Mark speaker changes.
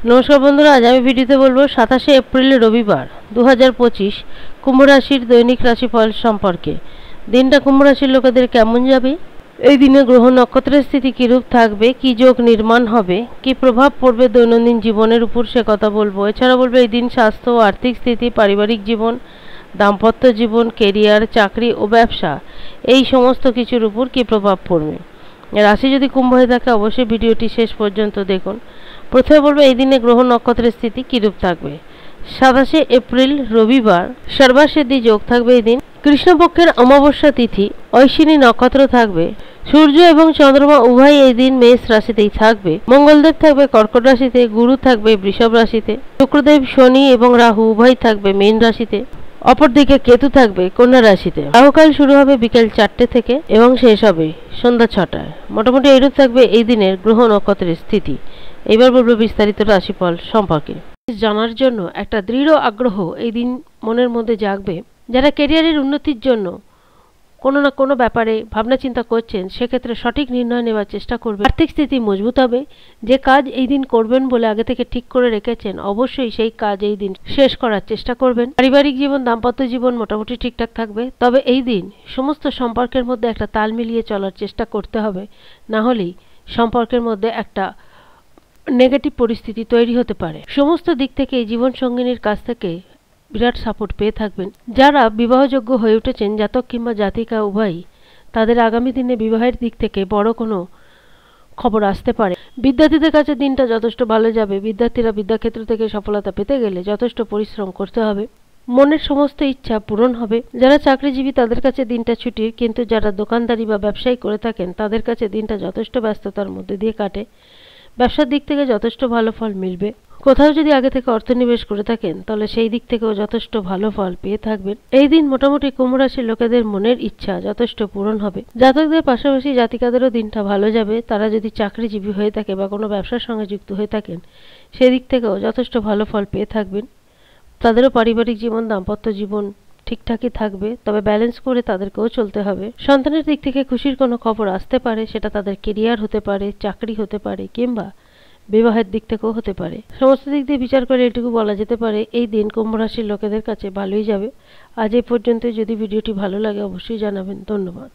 Speaker 1: নমস্কার বন্ধুরা, আজ আমি ভিডিওতে বলবো 27শে এপ্রিল রবিবার 2025 কুম্ভ রাশির দৈনিক রাশিফল সম্পর্কে। দিনটা কুম্ভ রাশির লোকেদের কেমন যাবে, এই দিনে গ্রহ নক্ষত্রের স্থিতি কিরূপ থাকবে, কি যোগ নির্মাণ হবে, কি প্রভাব পড়বে দৈনন্দিন জীবনের উপর, সে কথা বলবো। এছাড়া বলবো এই দিন স্বাস্থ্য ও আর্থিক স্থিতি, পারিবারিক জীবন, দাম্পত্য জীবন, কেরিয়ার, চাকরি ও ব্যবসা, এই সমস্ত কিছুর উপর কি প্রভাব পড়বে। রাশি যদি কুম্ভ হয়ে থাকে অবশ্যই ভিডিওটি শেষ পর্যন্ত দেখুন। প্রথমে বলবো এই দিনে গ্রহ নক্ষত্রের স্থিতি কিরূপ থাকবে। 27শে এপ্রিল রবিবার সর্বাসিদ্ধি যোগ থাকবে এই দিন। কৃষ্ণপক্ষের অমাবস্যা তিথি, ঐশিনী নক্ষত্র থাকবে। সূর্য এবং চন্দ্রমা উভয় এই দিন মেষ রাশিতেই থাকবে। মঙ্গলদেব থাকবে কর্কট রাশিতে, গুরু থাকবে বৃষভ রাশিতে, শুক্রদেব, শনি এবং রাহু উভয় থাকবে মীন রাশিতে, অপরদিকে কেতু থাকবে কন্যা রাশিতে। রাহুকাল শুরু হবে বিকেল 4টে থেকে এবং শেষ হবে সন্ধ্যা 6টায়। মোটামুটি এইরূপ থাকবে এই দিনের গ্রহ নক্ষত্রের স্থিতি। এবার বলবো বিস্তারিত রাশিফল সম্পর্কে। জানার জন্য একটা দৃঢ় আগ্রহ এই দিন মনের মধ্যে জাগবে। যারা ক্যারিয়ারের উন্নতির জন্য কোনো না কোনো ব্যাপারে ভাবনা চিন্তা করছেন, সেক্ষেত্রে সঠিক নির্ণয় নেওয়ার চেষ্টা করবে। আর্থিক স্থিতি মজবুত হবে। যে কাজ এই দিন করবেন বলে আগে থেকে ঠিক করে রেখেছেন, অবশ্যই সেই কাজ এই দিন শেষ করার চেষ্টা করবেন। পারিবারিক জীবন, দাম্পত্য জীবন মোটামুটি ঠিকঠাক থাকবে। তবে এই দিন সমস্ত সম্পর্কের মধ্যে একটা তাল মিলিয়ে চলার চেষ্টা করতে হবে, না হলেই সম্পর্কের মধ্যে একটা নেগেটিভ পরিস্থিতি তৈরি হতে পারে। সমস্ত দিক থেকে জীবন সঙ্গিনীর কাছ থেকে বিরাট সাপোর্ট পেয়ে থাকবেন। যারা বিবাহযোগ্য হয়ে উঠেছেন, জাতক কিংবা জাতিকা উভয়ই, তাদের আগামী দিনে বিবাহের দিক থেকে বড় কোনো খবর আসতে পারে। বিদ্যার্থীদের কাছে দিনটা যথেষ্ট ভালো যাবে। বিদ্যার্থীরা বিদ্যাক্ষেত্র থেকে সফলতা পেতে গেলে যথেষ্ট পরিশ্রম করতে হবে। মনের সমস্ত ইচ্ছা পূরণ হবে। যারা চাকরিজীবী তাদের কাছে দিনটা ছুটির, কিন্তু যারা দোকানদারি বা ব্যবসায়ী করে থাকেন তাদের কাছে দিনটা যথেষ্ট ব্যস্ততার মধ্যে দিয়ে কাটে। ব্যবসার দিক থেকে যথেষ্ট ভালো ফল মিলবে। কোথাও যদি আগে থেকে অর্থ নিবেশ করে থাকেন তাহলে সেই দিক থেকেও যথেষ্ট ভালো ফল পেয়ে থাকবেন। এই দিন মোটামুটি কুম্ভ রাশির লোকেদের মনের ইচ্ছা যথেষ্ট পূরণ হবে। জাতকদের পাশাপাশি জাতিকাদেরও দিনটা ভালো যাবে। তারা যদি চাকরিজীবী হয়ে থাকে বা কোনো ব্যবসার সঙ্গে যুক্ত হয়ে থাকেন, সেদিক থেকেও যথেষ্ট ভালো ফল পেয়ে থাকবেন। তাদেরও পারিবারিক জীবন, দাম্পত্য জীবন ঠিকঠাকই থাকবে, তবে ব্যালেন্স করে তাদেরকেও চলতে হবে। সন্তানের দিক থেকে খুশির কোনো খবর আসতে পারে, সেটা তাদের কেরিয়ার হতে পারে, চাকরি হতে পারে, কিংবা বিবাহের দিক থেকেও হতে পারে। সমস্ত দিক দিয়ে বিচার করে এটুকু বলা যেতে পারে এই দিন কুম্ভ রাশির লোকেদের কাছে ভালোই যাবে। আজ এই পর্যন্ত। যদি ভিডিওটি ভালো লাগে অবশ্যই জানাবেন। ধন্যবাদ।